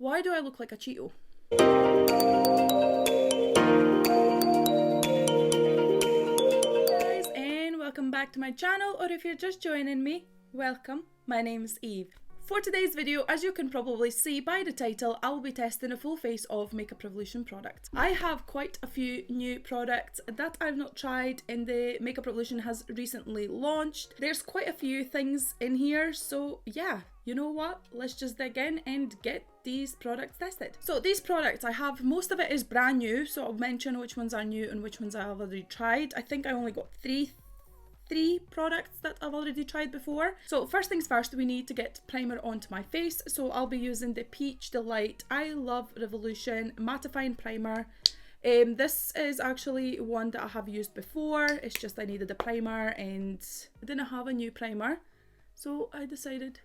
Why do I look like a Cheeto? Hey guys, and welcome back to my channel, or if you're just joining me, welcome. My name's Eve. For today's video, as you can probably see by the title, I will be testing a full face of Makeup Revolution products. I have quite a few new products that I've not tried and the Makeup Revolution has recently launched. There's quite a few things in here, so yeah, you know what? Let's just dig in and get these products tested. So these products I have, most of it is brand new, so I'll mention which ones are new and which ones I've already tried. I think I only got three products that I've already tried before. So first things first, we need to get primer onto my face. So I'll be using the Peach Delight I Love Revolution Mattifying Primer. This is actually one that I have used before. It's just I needed a primer and I didn't have a new primer. So I decided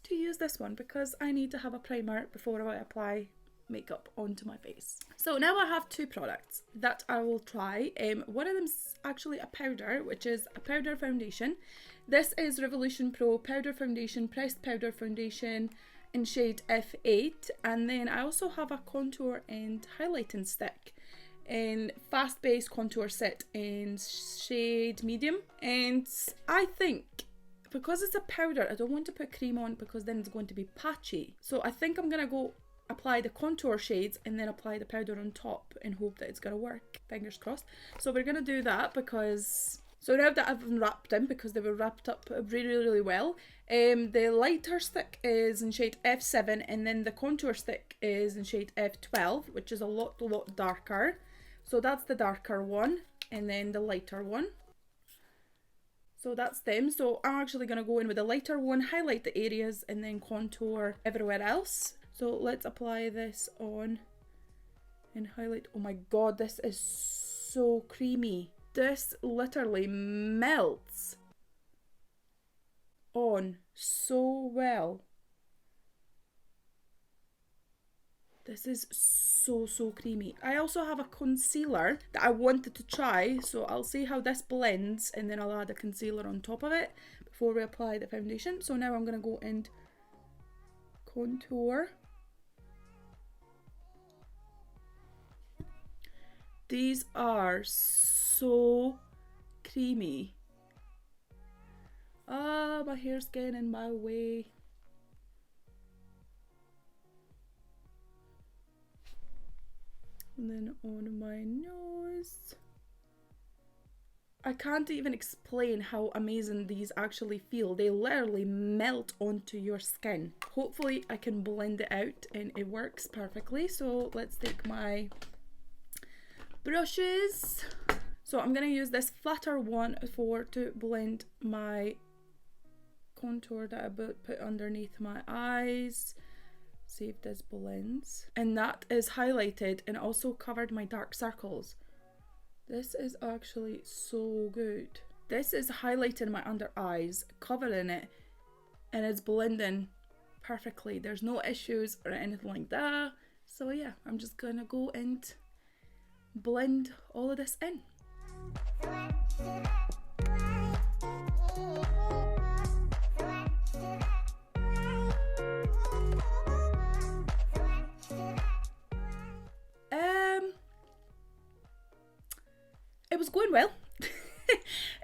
to use this one because I need to have a primer before I apply makeup onto my face. So now I have two products that I will try. One of them is actually a powder, which is a powder foundation. This is Revolution Pro Powder Foundation, Pressed Powder Foundation in shade F8. And then I also have a contour and highlighting stick in Fast Base Contour Set in shade medium. And I think because it's a powder, I don't want to put cream on because then it's going to be patchy. So I think I'm gonna go apply the contour shades and then apply the powder on top and hope that it's gonna work. Fingers crossed. So we're gonna do that because, so now that I've unwrapped them, because they were wrapped up really well, the lighter stick is in shade F7 and then the contour stick is in shade F12, which is a lot darker. So that's the darker one and then the lighter one. So that's them. So I'm actually going to go in with the lighter one, highlight the areas and then contour everywhere else. So let's apply this on and highlight. Oh my god, this is so creamy. This literally melts on so well. This is so creamy. I also have a concealer that I wanted to try, so I'll see how this blends and then I'll add a concealer on top of it before we apply the foundation. So now I'm going to go and contour. These are so creamy. Ah, my hair's getting in my way. And then on my nose. I can't even explain how amazing these actually feel. They literally melt onto your skin. Hopefully I can blend it out and it works perfectly. So let's take my brushes. So I'm going to use this flatter one to blend my contour that I put underneath my eyes. See if this blends. And that is highlighted and also covered my dark circles. This is actually so good. This is highlighting my under eyes, covering it, and it's blending perfectly. There's no issues or anything like that. So yeah, I'm just gonna go and blend all of this in. It was going well.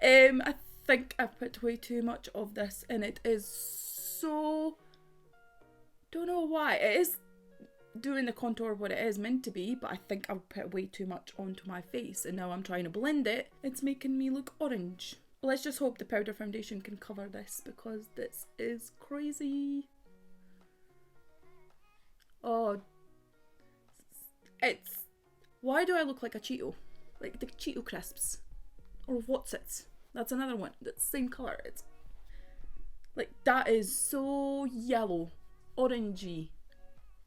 I think I've put way too much of this and it is so, don't know why. It is doing the contour what it is meant to be, but I think I've put way too much onto my face and now I'm trying to blend it. It's making me look orange. Let's just hope the powder foundation can cover this because this is crazy. Oh, it's, why do I look like a Cheeto? Like the Cheeto crisps or what's it? That's another one that's the same color. It's like, that is so yellow, orangey,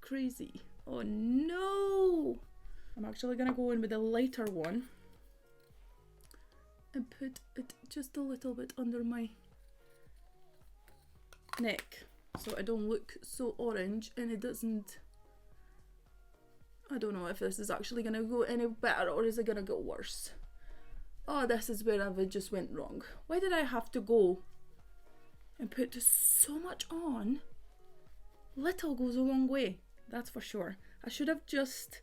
crazy. Oh no, I'm actually gonna go in with a lighter one and put it just a little bit under my neck so I don't look so orange and it doesn't, I don't know if this is actually gonna go any better or is it gonna get worse. Oh, this is where I just went wrong. Why did I have to go and put so much on? Little goes a long way. that's for sure. I should have just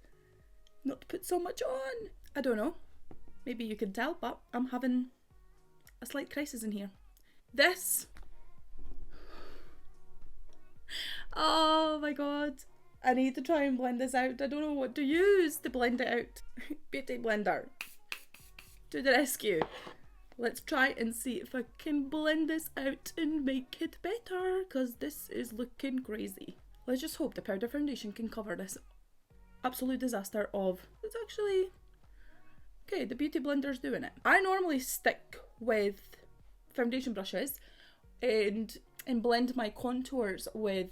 not put so much on. I don't know. Maybe you can tell, but I'm having a slight crisis in here. This. Oh my god. I need to try and blend this out. I don't know what to use to blend it out. Beauty blender. To the rescue. Let's try and see if I can blend this out and make it better, because this is looking crazy. Let's just hope the powder foundation can cover this absolute disaster of... It's actually... Okay, the beauty blender's doing it. I normally stick with foundation brushes and blend my contours with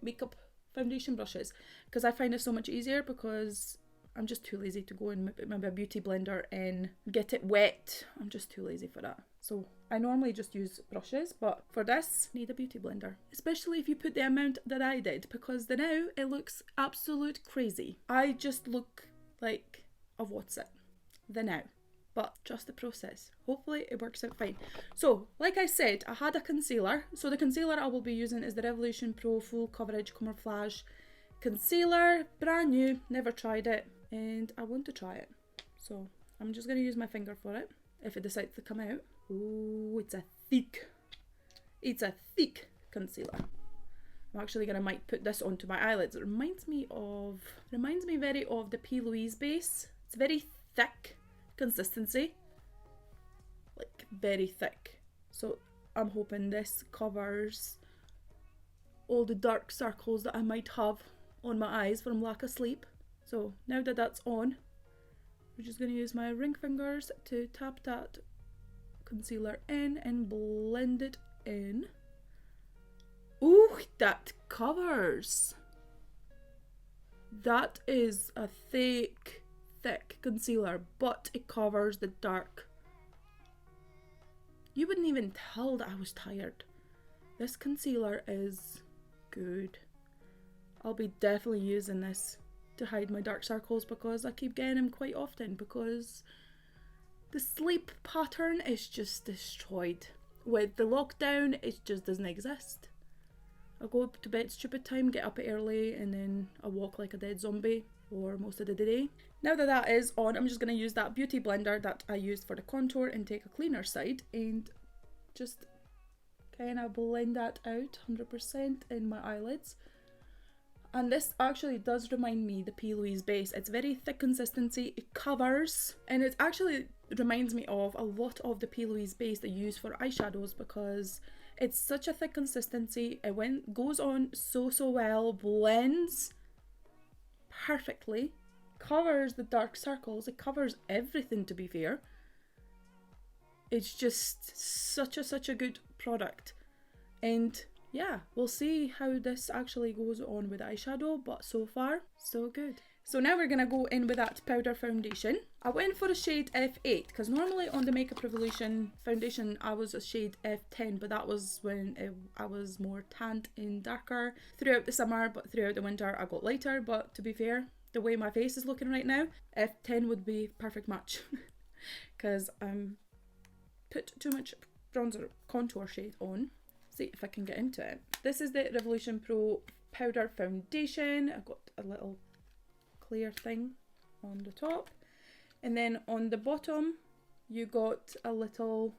makeup foundation brushes, because I find it so much easier, because I'm just too lazy to go and maybe a beauty blender and get it wet. I'm just too lazy for that. So I normally just use brushes, but for this, need a beauty blender. Especially if you put the amount that I did, because the now it looks absolute crazy. I just look like a what's it, the now. But trust the process. Hopefully it works out fine. So, like I said, I had a concealer. So the concealer I will be using is the Revolution Pro Full Coverage Camouflage Concealer. Brand new, never tried it, and I want to try it. So I'm just going to use my finger for it, if it decides to come out. Ooh, it's a thick concealer. I'm actually going to might put this onto my eyelids. It reminds me very of the P. Louise base. It's very thick consistency, like very thick. So I'm hoping this covers all the dark circles that I might have on my eyes from lack of sleep. So now that that's on, we're just going to use my ring fingers to tap that concealer in and blend it in. Ooh, that covers. That is a thick concealer, but it covers the dark. You wouldn't even tell that I was tired. This concealer is good. I'll be definitely using this to hide my dark circles, because I keep getting them quite often, because the sleep pattern is just destroyed. With the lockdown, it just doesn't exist. I go to bed stupid time, get up early, and then I walk like a dead zombie for most of the day. Now that that is on, I'm just going to use that beauty blender that I used for the contour and take a cleaner side and just kind of blend that out 100% in my eyelids. And this actually does remind me the P. Louise base. It's very thick consistency, it covers, and it actually reminds me of a lot of the P. Louise base they use for eyeshadows, because it's such a thick consistency. It goes on so well, blends perfectly, covers the dark circles, it covers everything, to be fair. It's just such a good product. And yeah, we'll see how this actually goes on with eyeshadow, but so far, so good. So now we're gonna go in with that powder foundation. I went for a shade F8, because normally on the Makeup Revolution foundation I was a shade F10, but that was when I was more tanned and darker throughout the summer, but throughout the winter I got lighter. But to be fair, the way my face is looking right now, F10 would be perfect match, because put too much bronzer contour shade on. See if I can get into it. This is the Revolution Pro Powder Foundation. I've got a little clear thing on the top, and then on the bottom you got a little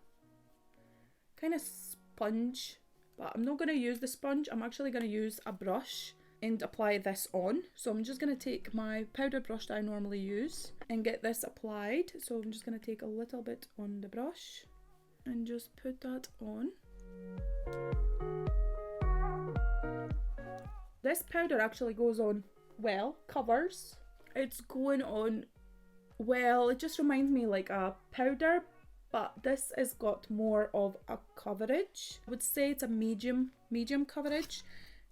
kind of sponge, but I'm not going to use the sponge. I'm actually going to use a brush and apply this on. So I'm just going to take my powder brush that I normally use and get this applied. So I'm just going to take a little bit on the brush and just put that on. This powder actually goes on well, covers. It's going on well. It just reminds me like a powder, but this has got more of a coverage. I would say it's a medium coverage.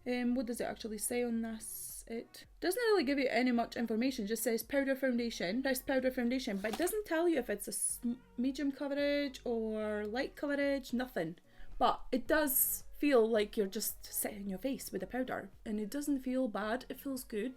What does it actually say on this? It doesn't really give you any much information. It just says powder foundation, best powder foundation, but it doesn't tell you if it's a medium coverage or light coverage, nothing. But it does feel like you're just setting your face with a powder, and it doesn't feel bad, it feels good.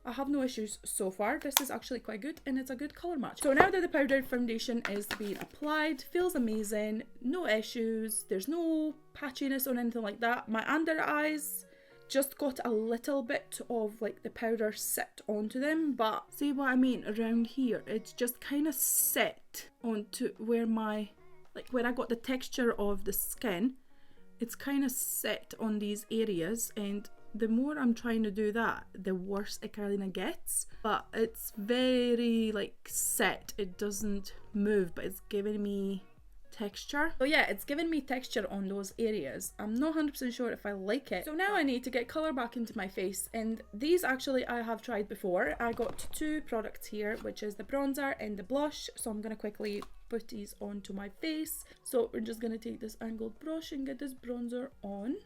I have no issues so far. This is actually quite good, and it's a good colour match. So now that the powdered foundation is being applied, feels amazing, no issues, there's no patchiness or anything like that. My under eyes just got a little bit of like the powder sit onto them, but see what I mean around here, it's just kind of set onto where my, like where I got the texture of the skin, it's kind of set on these areas, and the more I'm trying to do that, the worse it kind of gets. But it's very like set, it doesn't move, but it's giving me texture. So yeah, it's giving me texture on those areas. I'm not 100% sure if I like it. So now I need to get colour back into my face, and these actually I have tried before. I got two products here, which is the bronzer and the blush, so I'm going to quickly put these onto my face. So we're just going to take this angled brush and get this bronzer on.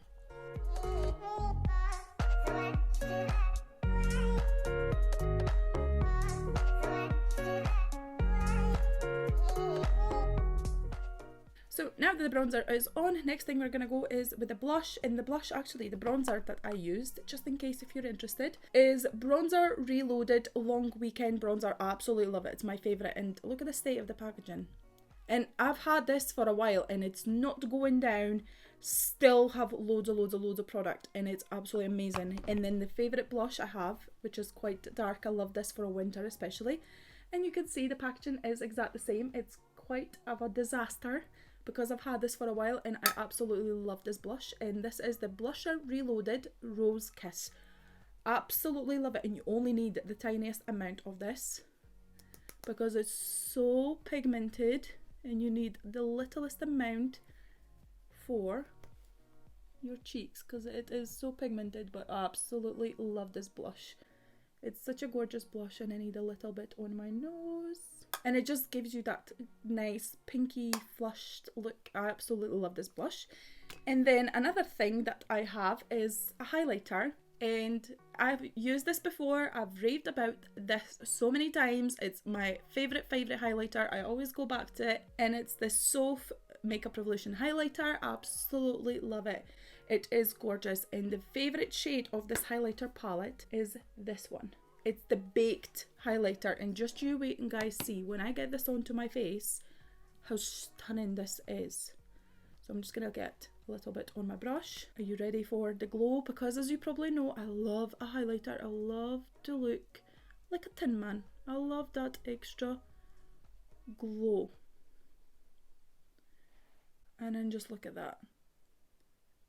So now that the bronzer is on, next thing we're going to go is with the blush. And the blush, actually the bronzer that I used, just in case if you're interested, is Bronzer Reloaded Long Weekend Bronzer. I absolutely love it, it's my favourite, and look at the state of the packaging. And I've had this for a while and it's not going down, still have loads of product, and it's absolutely amazing. And then the favourite blush I have, which is quite dark, I love this for a winter especially, and you can see the packaging is exactly the same. It's quite of a disaster because I've had this for a while and I absolutely love this blush, and this is the Blusher Reloaded Rose Kiss. Absolutely love it, and you only need the tiniest amount of this because it's so pigmented, and you need the littlest amount for your cheeks because it is so pigmented. But I absolutely love this blush. It's such a gorgeous blush, and I need a little bit on my nose, and it just gives you that nice pinky flushed look. I absolutely love this blush. And then another thing that I have is a highlighter, and I've used this before. I've raved about this so many times. It's my favourite highlighter. I always go back to it, and it's the Sof Makeup Revolution highlighter. I absolutely love it. It is gorgeous, and the favourite shade of this highlighter palette is this one. It's the Baked highlighter, and just you wait and guys see when I get this onto my face how stunning this is. So I'm just gonna get a little bit on my brush. Are you ready for the glow? Because as you probably know, I love a highlighter. I love to look like a Tin Man. I love that extra glow. And then just look at that.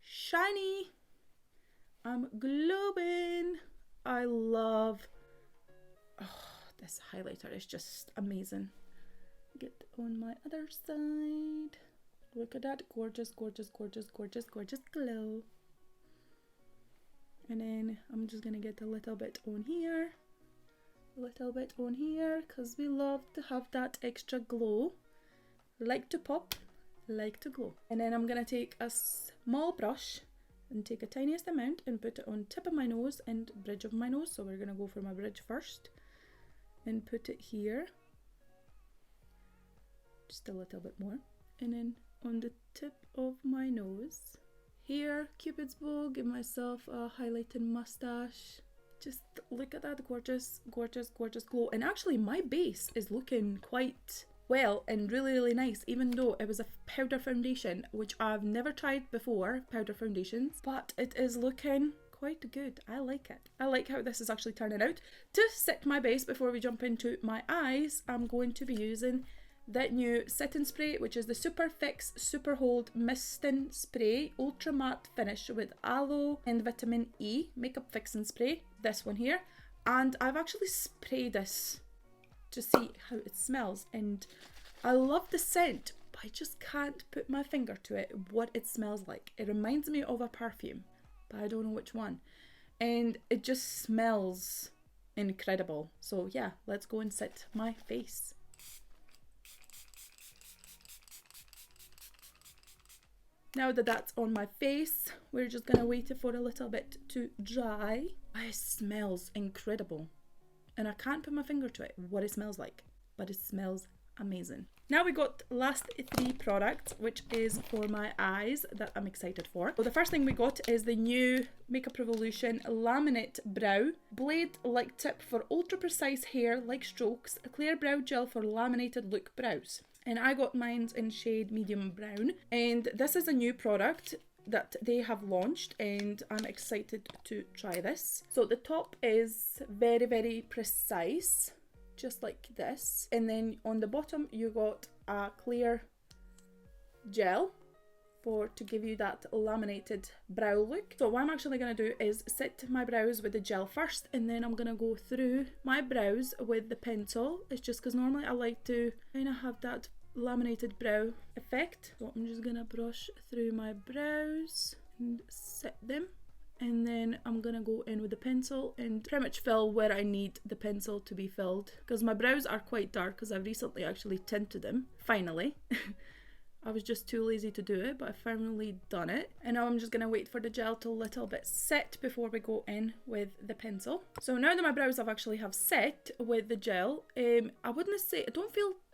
Shiny! I'm glowing! I love... Oh, this highlighter is just amazing. Get on my other side. Look at that gorgeous glow. And then I'm just gonna get a little bit on here. Because we love to have that extra glow. Like to pop, like to glow. And then I'm gonna take a small brush and take a tiniest amount and put it on tip of my nose and bridge of my nose. So we're gonna go for my bridge first and put it here. Just a little bit more. And then on the tip of my nose. Here, Cupid's bow, give myself a highlighted mustache. Just look at that gorgeous glow. And actually my base is looking quite well and really nice, even though it was a powder foundation, which I've never tried before, powder foundations, but it is looking quite good. I like it. I like how this is actually turning out. To set my base before we jump into my eyes, I'm going to be using that new setting spray, which is the Super Fix Super Hold Misting Spray Ultra Matte Finish with Aloe and Vitamin E Makeup Fixing Spray, this one here. And I've actually sprayed this to see how it smells, and I love the scent, but I just can't put my finger to it, what it smells like. It reminds me of a perfume, but I don't know which one, and it just smells incredible. So yeah, let's go and set my face. Now that that's on my face, we're just gonna wait for a little bit to dry. It smells incredible, and I can't put my finger to it what it smells like, but it smells amazing. Now we got last three products, which is for my eyes that I'm excited for. So the first thing we got is the new Makeup Revolution Laminate Brow Blade-like tip for ultra precise hair like strokes, a clear brow gel for laminated look brows. And I got mine in shade medium brown, and this is a new product. that they have launched, and I'm excited to try this. So the top is very, very precise, just like this. And then on the bottom, you got a clear gel to give you that laminated brow look. So what I'm actually going to do is set my brows with the gel first, and then I'm going to go through my brows with the pencil. It's just because normally I like to kind of have that laminated brow effect. So I'm just going to brush through my brows and set them. And then I'm going to go in with the pencil and pretty much fill where I need the pencil to be filled. Because my brows are quite dark because I've recently actually tinted them, finally. I was just too lazy to do it, but I finally done it. And now I'm just going to wait for the gel to a little bit set before we go in with the pencil. So now that my brows have set with the gel, I wouldn't say,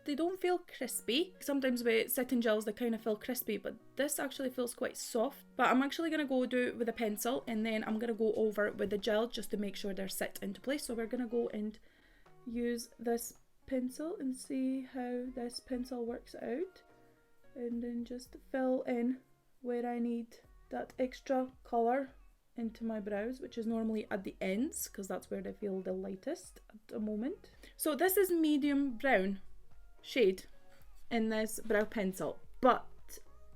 they don't feel crispy. Sometimes with setting gels, they kind of feel crispy, but this actually feels quite soft. But I'm actually going to go do it with a pencil, and then I'm going to go over it with the gel just to make sure they're set into place. So we're going to go and use this pencil and see how this pencil works out. And then just fill in where I need that extra colour into my brows, which is normally at the ends because that's where they feel the lightest at the moment. So this is medium brown shade in this brow pencil, but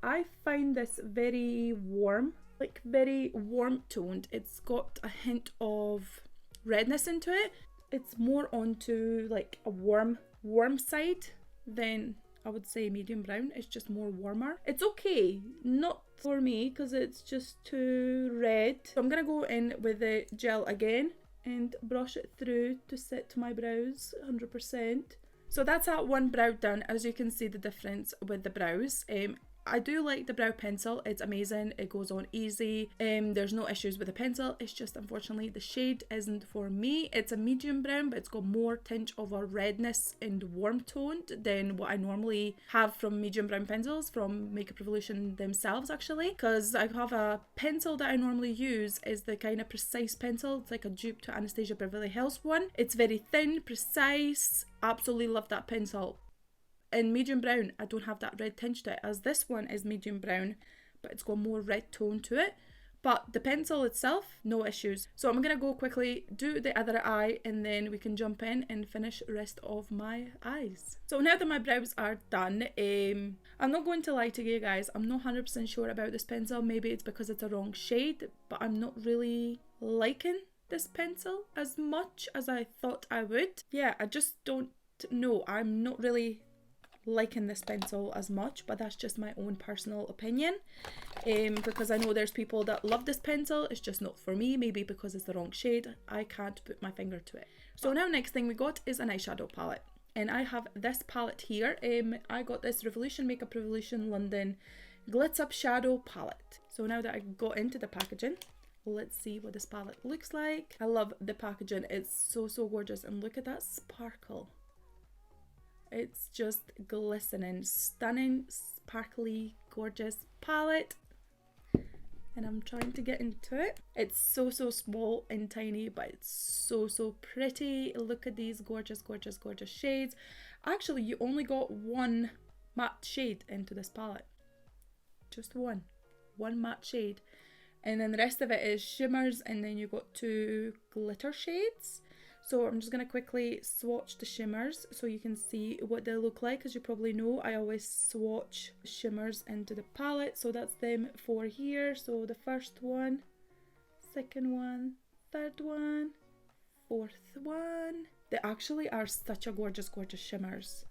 I find this very warm, like very warm toned. It's got a hint of redness into it. It's more onto like a warm side than I would say medium brown. It's just more warmer. It's okay, not for me because it's just too red. So I'm gonna go in with the gel again and brush it through to set my brows 100%. So that's that one brow done. As you can see the difference with the brows. I do like the brow pencil, it's amazing, it goes on easy, there's no issues with the pencil. It's just unfortunately the shade isn't for me. It's a medium brown, but it's got more tinge of a redness and warm toned than what I normally have from medium brown pencils from Makeup Revolution themselves, actually, because I have a pencil that I normally use is the kind of precise pencil. It's like a dupe to Anastasia Beverly Hills one. It's very thin, precise, absolutely love that pencil. In medium brown, I don't have that red tinge to it, as this one is medium brown, but it's got more red tone to it. But the pencil itself, no issues. So I'm going to go quickly do the other eye, and then we can jump in and finish the rest of my eyes. So now that my brows are done, I'm not going to lie to you guys, I'm not 100% sure about this pencil. Maybe it's because it's a wrong shade, but I'm not really liking this pencil as much as I thought I would. Yeah, I just don't know. I'm not really liking this pencil as much, but that's just my own personal opinion, because I know there's people that love this pencil. It's just not for me, maybe because it's the wrong shade. I can't put my finger to it. So now next thing we got is an eyeshadow palette, and I have this palette here. I got this Makeup Revolution London Glitz Up Shadow palette. So now that I got into the packaging, let's see what this palette looks like. I love the packaging, it's so gorgeous, and look at that sparkle. It's just glistening, stunning, sparkly, gorgeous palette. And I'm trying to get into it. It's so small and tiny, but it's so pretty. Look at these gorgeous shades. Actually, you only got one matte shade into this palette. Just one matte shade. And then the rest of it is shimmers, and then you got 2 glitter shades. So I'm just going to quickly swatch the shimmers so you can see what they look like. As you probably know, I always swatch shimmers into the palette. So that's them 4 here. So the first one, second one, third one, fourth one. They actually are such a gorgeous shimmers.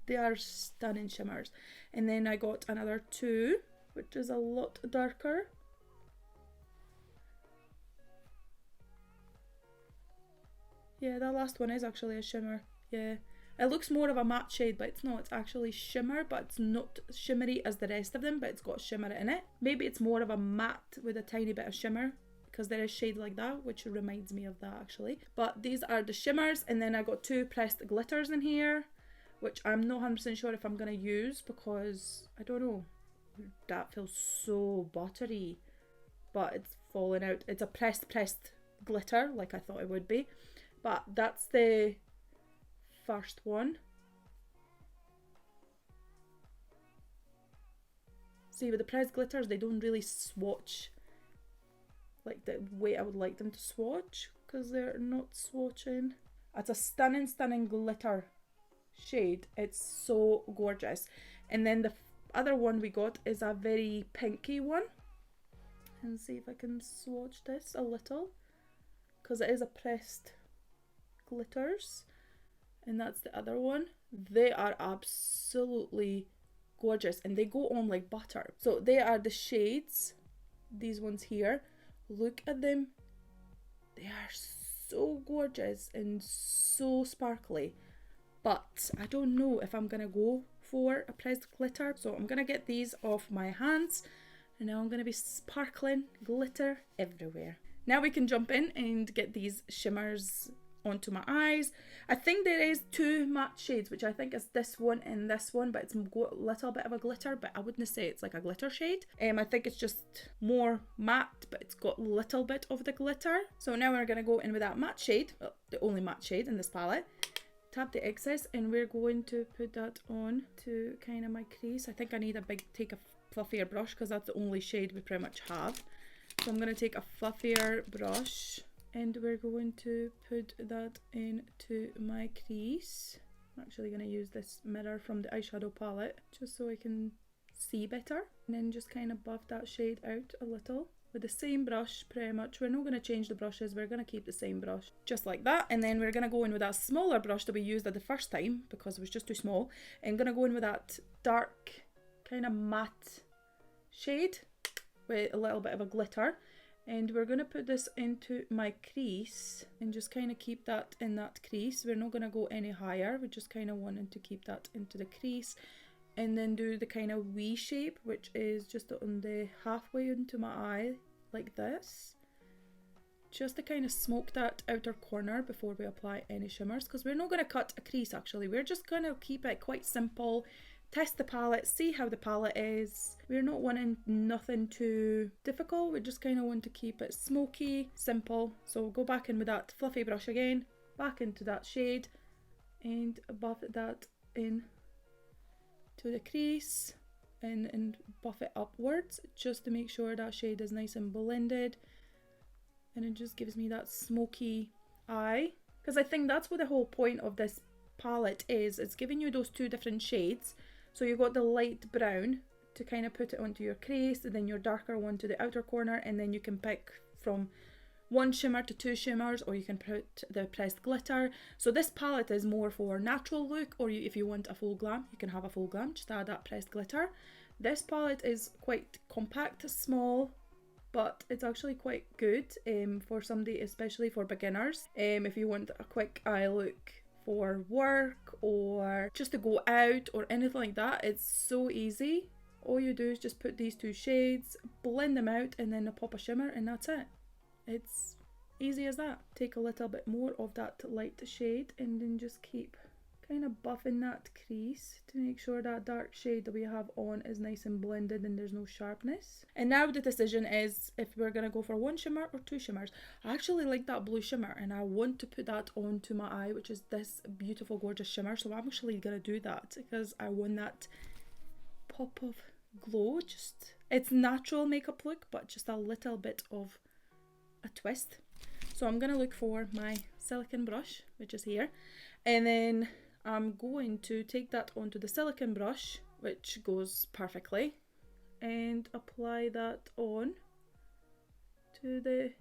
They are stunning shimmers. And then I got another 2, which is a lot darker. Yeah, that last one is actually a shimmer. Yeah, it looks more of a matte shade, but it's not. It's actually shimmer, but it's not shimmery as the rest of them, but it's got shimmer in it. Maybe it's more of a matte with a tiny bit of shimmer, because there is shade like that, which reminds me of that actually. But these are the shimmers, and then I got 2 pressed glitters in here, which I'm not 100% sure if I'm going to use, because I don't know. That feels so buttery, but it's falling out. It's a pressed glitter, like I thought it would be. But that's the first one. See, with the pressed glitters, they don't really swatch like the way I would like them to swatch, because they're not swatching. It's a stunning, stunning glitter shade. It's so gorgeous. And then the other one we got is a very pinky one. And see if I can swatch this a little, because it is a pressed glitters. And that's the other one. They are absolutely gorgeous, and they go on like butter. So they are the shades, these ones here. Look at them. They are so gorgeous and so sparkly. But I don't know if I'm gonna go for a pressed glitter, so I'm gonna get these off my hands, and now I'm gonna be sparkling glitter everywhere. Now we can jump in and get these shimmers onto my eyes. I think there is two matte shades, which I think is this one and this one, but it's got a little bit of a glitter, but I wouldn't say it's like a glitter shade. I think it's just more matte, but it's got a little bit of the glitter. So now we're going to go in with that matte shade, well, the only matte shade in this palette. Tap the excess, and we're going to put that on to kind of my crease. I think I need take a fluffier brush, because that's the only shade we pretty much have. So I'm going to take a fluffier brush, and we're going to put that into my crease. I'm actually going to use this mirror from the eyeshadow palette just so I can see better. And then just kind of buff that shade out a little with the same brush pretty much. We're not going to change the brushes, we're going to keep the same brush. Just like that. And then we're going to go in with that smaller brush that we used at the first time because it was just too small. And going to go in with that dark kind of matte shade with a little bit of a glitter. And we're going to put this into my crease and just kind of keep that in that crease. We're not going to go any higher. We just kind of wanted to keep that into the crease. And then do the kind of V shape, which is just on the halfway into my eye, like this. Just to kind of smoke that outer corner before we apply any shimmers. Because we're not going to cut a crease actually. We're just going to keep it quite simple. Test the palette, see how the palette is. We're not wanting nothing too difficult. We just kind of want to keep it smoky, simple. So we'll go back in with that fluffy brush again, back into that shade, and buff that in to the crease and buff it upwards just to make sure that shade is nice and blended. And it just gives me that smoky eye. Because I think that's what the whole point of this palette is. It's giving you those two different shades. So you've got the light brown to kind of put it onto your crease, and then your darker one to the outer corner, and then you can pick from one shimmer to two shimmers, or you can put the pressed glitter. So this palette is more for natural look, or if you want a full glam, you can have a full glam, just add that pressed glitter. This palette is quite compact, small, but it's actually quite good for somebody, especially for beginners. If you want a quick eye look for work or just to go out or anything like that, it's so easy. All you do is just put these two shades, blend them out, and then pop a shimmer, and that's it. It's easy as that. Take a little bit more of that light shade and then just keep kind of buffing that crease to make sure that dark shade that we have on is nice and blended and there's no sharpness. And now the decision is if we're going to go for one shimmer or two shimmers. I actually like that blue shimmer, and I want to put that onto my eye, which is this beautiful gorgeous shimmer. So I'm actually going to do that because I want that pop of glow. Just, it's natural makeup look, but just a little bit of a twist. So I'm going to look for my silicone brush, which is here, and then I'm going to take that onto the silicone brush, which goes perfectly, and apply that on to the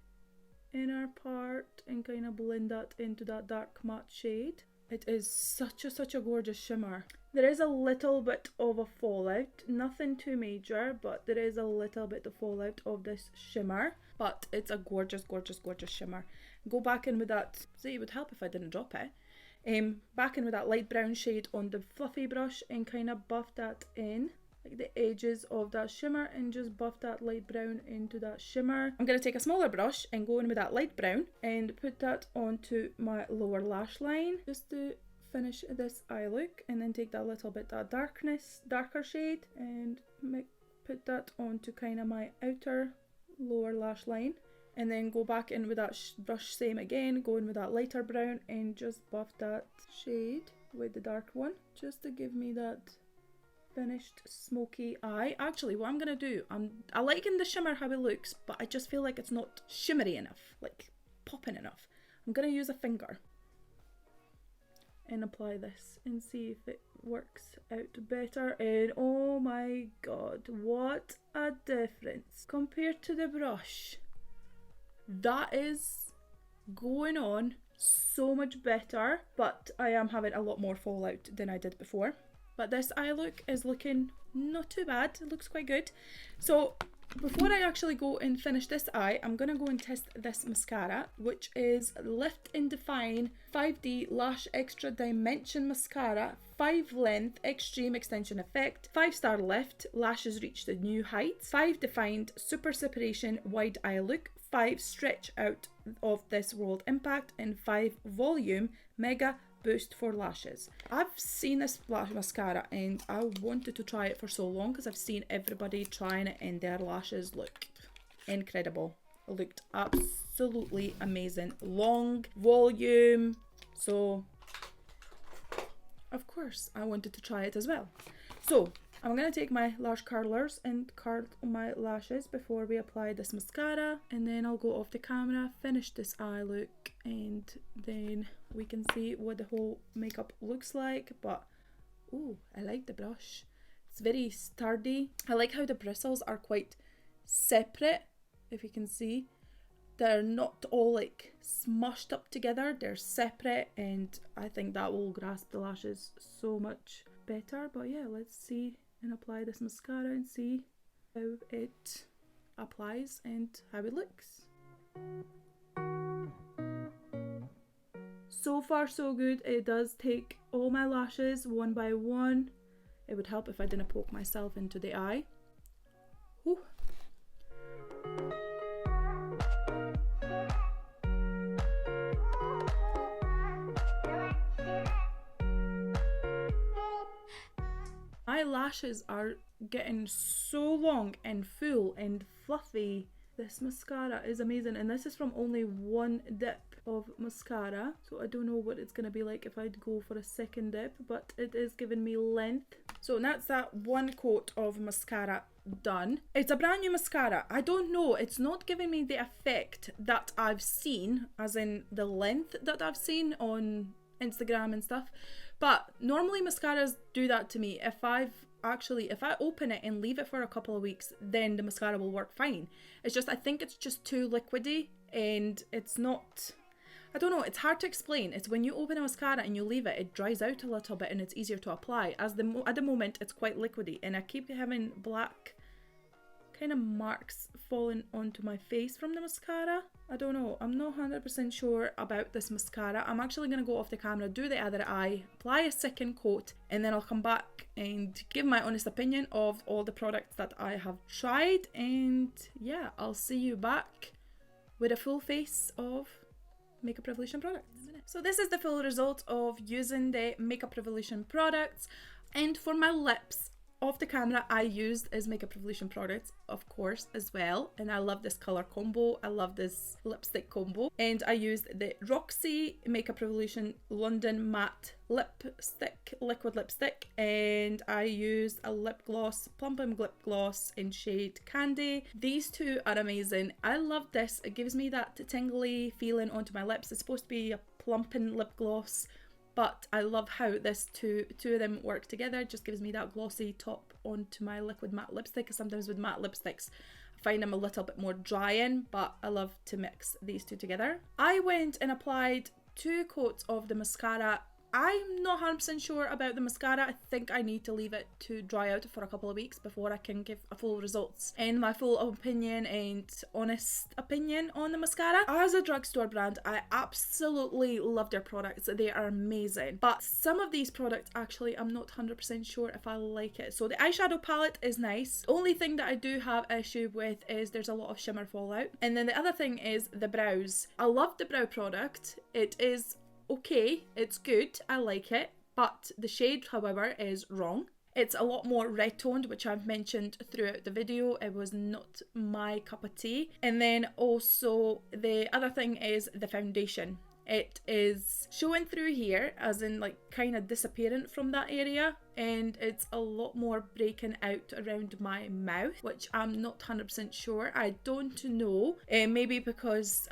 inner part and kind of blend that into that dark matte shade. It is such a gorgeous shimmer. There is a little bit of a fallout, nothing too major, but there is a little bit of fallout of this shimmer, but it's a gorgeous shimmer. Go back in with that, see, it would help if I didn't drop it. Back in with that light brown shade on the fluffy brush and kind of buff that in, like the edges of that shimmer, and just buff that light brown into that shimmer. I'm going to take a smaller brush and go in with that light brown and put that onto my lower lash line just to finish this eye look, and then take that little bit that darker shade and put that onto kind of my outer lower lash line. And then go back in with that brush, same again, go in with that lighter brown and just buff that shade with the dark one, just to give me that finished smoky eye. Actually, what I'm gonna do, I liking the shimmer how it looks, but I just feel like it's not shimmery enough, like popping enough. I'm gonna use a finger and apply this and see if it works out better. And oh my god, what a difference compared to the brush. That is going on so much better, but I am having a lot more fallout than I did before. But this eye look is looking not too bad. It looks quite good. So before I actually go and finish this eye, I'm going to go and test this mascara, which is Lift and Define 5D Lash Extra Dimension Mascara, 5 Length Extreme Extension Effect, 5-star lift, lashes reach the new heights, 5 Defined Super Separation Wide Eye Look, 5 Stretch Out of This World Impact, and 5 Volume Mega Boost for lashes. I've seen this lash mascara and I wanted to try it for so long because I've seen everybody trying it and their lashes looked incredible. It looked absolutely amazing. Long, volume. So, of course, I wanted to try it as well. So, I'm going to take my lash curlers and curl my lashes before we apply this mascara, and then I'll go off the camera, finish this eye look, and then we can see what the whole makeup looks like. But ooh, I like the brush. It's very sturdy. I like how the bristles are quite separate, if you can see. They're not all like smushed up together, they're separate, and I think that will grasp the lashes so much better. But yeah, let's see and apply this mascara and see how it applies and how it looks. So far so good. It does take all my lashes one by one. It would help if I didn't poke myself into the eye. Ooh. My lashes are getting so long and full and fluffy. This mascara is amazing, and this is from only one dip of mascara, so I don't know what it's gonna be like if I'd go for a second dip, but it is giving me length. So that's that one coat of mascara done. It's a brand new mascara. I don't know, it's not giving me the effect that I've seen, as in the length that I've seen on Instagram and stuff. But normally mascaras do that to me. If I open it and leave it for a couple of weeks, then the mascara will work fine. It's just, I think it's just too liquidy, and it's not, I don't know, it's hard to explain. It's when you open a mascara and you leave it, it dries out a little bit and it's easier to apply. At the moment it's quite liquidy, and I keep having black kind of marks falling onto my face from the mascara. I don't know, I'm not 100% sure about this mascara. I'm actually going to go off the camera, do the other eye, apply a second coat, and then I'll come back and give my honest opinion of all the products that I have tried. And yeah, I'll see you back with a full face of Makeup Revolution products. So this is the full result of using the Makeup Revolution products. And for my lips, off the camera, I used as Makeup Revolution products, of course, as well. And I love this colour combo. I love this lipstick combo. And I used the Roxy Makeup Revolution London Matte Lipstick, liquid lipstick. And I used a lip gloss, Plum Plum lip gloss in shade Candy. These two are amazing. I love this. It gives me that tingly feeling onto my lips. It's supposed to be a plumping lip gloss, but I love how this two of them work together. It just gives me that glossy top onto my liquid matte lipstick, because sometimes with matte lipsticks I find them a little bit more drying, but I love to mix these two together. I went and applied 2 coats of the mascara. I'm not 100% sure about the mascara. I think I need to leave it to dry out for a couple of weeks before I can give a full results and my full opinion and honest opinion on the mascara. As a drugstore brand, I absolutely love their products. They are amazing. But some of these products, actually, I'm not 100% sure if I like it. So the eyeshadow palette is nice. The only thing that I do have issue with is there's a lot of shimmer fallout. And then the other thing is the brows. I love the brow product. It is okay, it's good, I like it, but the shade, however, is wrong. It's a lot more red toned, which I've mentioned throughout the video. It was not my cup of tea. And then also the other thing is the foundation. it is showing through here, as in like kind of disappearing from that area, and it's a lot more breaking out around my mouth, which I'm not 100% sure. I don't know, maybe because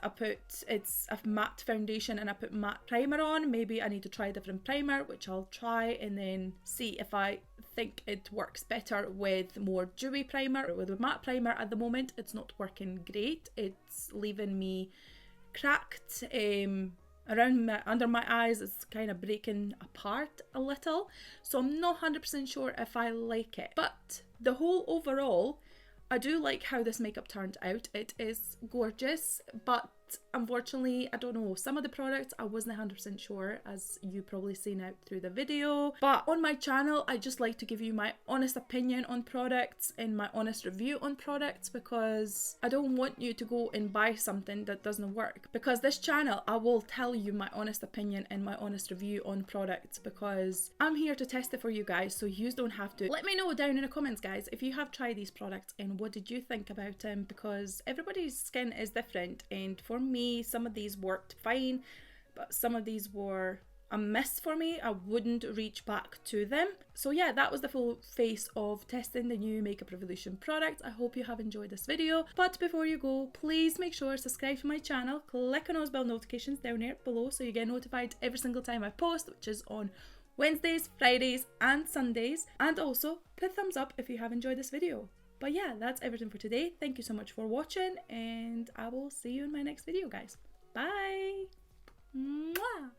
it's a matte foundation and I put matte primer on. Maybe I need to try a different primer, which I'll try and then see if I think it works better with more dewy primer. With a matte primer at the moment, it's not working great. It's leaving me cracked around under my eyes. It's kind of breaking apart a little, so I'm not 100% sure if I like it. But the whole overall, I do like how this makeup turned out. It is gorgeous, but unfortunately, I don't know, some of the products I wasn't 100% sure, as you probably seen out through the video. But on my channel, I just like to give you my honest opinion on products and my honest review on products, because I don't want you to go and buy something that doesn't work. Because this channel, I will tell you my honest opinion and my honest review on products, because I'm here to test it for you guys, so you don't have to. Let me know down in the comments, guys, if you have tried these products and what did you think about them, because everybody's skin is different, and for me, some of these worked fine, but some of these were a miss for me. I wouldn't reach back to them. So yeah, that was the full face of testing the new Makeup Revolution product. I hope you have enjoyed this video, but before you go, please make sure to subscribe to my channel, click on those bell notifications down here below so you get notified every single time I post, which is on Wednesdays, Fridays and Sundays, and also put a thumbs up if you have enjoyed this video. But yeah, that's everything for today. Thank you so much for watching, and I will see you in my next video, guys. Bye! Mwah!